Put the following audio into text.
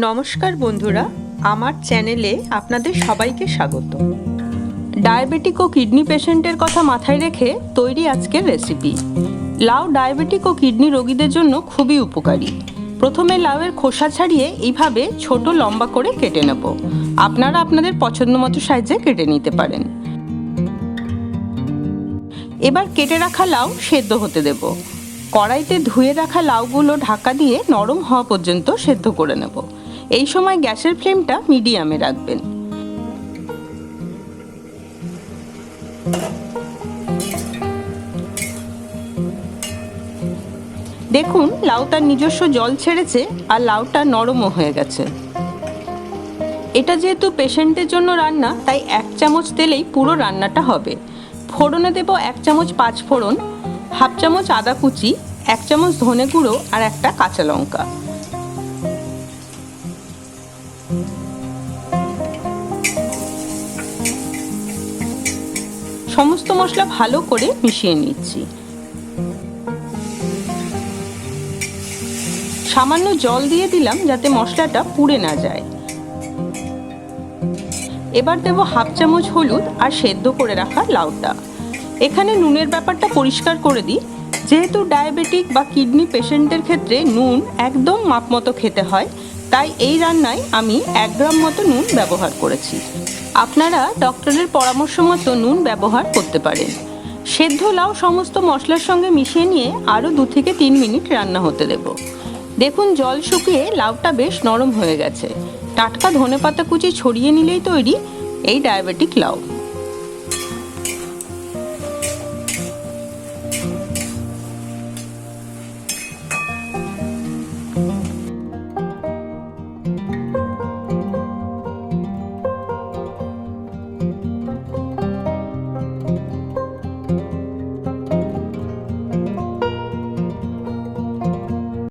নমস্কার বন্ধুরা, আমার চ্যানেলে আপনাদের সবাইকে স্বাগত। ডায়াবেটিক ও কিডনি পেশেন্টের কথা মাথায় রেখে তৈরি আজকের রেসিপি। লাউ ডায়াবেটিক ও কিডনি রোগীদের জন্য খুবই উপকারী। প্রথমে লাউয়ের খোসা ছাড়িয়ে এইভাবে ছোট লম্বা করে কেটে নেব। আপনারা আপনাদের পছন্দ মতো সাইজে কেটে নিতে পারেন। এবার কেটে রাখা লাউ সেদ্ধ হতে দেব। কড়াইতে ধুয়ে রাখা লাউগুলো ঢাকা দিয়ে নরম হওয়া পর্যন্ত সেদ্ধ করে নেব। এই সময় গ্যাসের ফ্লেমটা মিডিয়ামে রাখবেন। দেখুন, লাউ তার নিজস্ব জল ছেড়েছে আর লাউটা নরমও হয়ে গেছে। এটা যেহেতু পেশেন্টের জন্য রান্না, তাই 1 চামচ তেলেই পুরো রান্নাটা হবে। ফোড়নে দেব 1 চামচ পাঁচ ফোড়ন, হাফ চামচ আদা কুচি, 1 চামচ ধনে গুঁড়ো আর একটা কাঁচা লঙ্কা। সমস্ত মশলা ভালো করে মিশিয়ে নিচ্ছি। সামান্য জল দিয়ে দিলাম যাতে মশলাটা পুড়ে না যায়। এবার দেব হাফ চামচ হলুদ আর সেদ্ধ করে রাখা লাউটা। এখানে নুনের ব্যাপারটা পরিষ্কার করে দিই। যেহেতু ডায়াবেটিক বা কিডনি পেশেন্টের ক্ষেত্রে নুন একদম মাপ মতো খেতে হয়, তাই এই রান্নায় আমি 1 গ্রাম মতো নুন ব্যবহার করেছি। আপনারা ডক্টরের পরামর্শ মতো নুন ব্যবহার করতে পারেন। সেদ্ধ লাউ সমস্ত মশলার সঙ্গে মিশিয়ে নিয়ে আরও 2 থেকে 3 মিনিট রান্না হতে দেব। দেখুন, জল শুকিয়ে লাউটা বেশ নরম হয়ে গেছে। টাটকা ধনেপাতা কুচি ছড়িয়ে নিলেই তৈরি এই ডায়াবেটিক লাউ।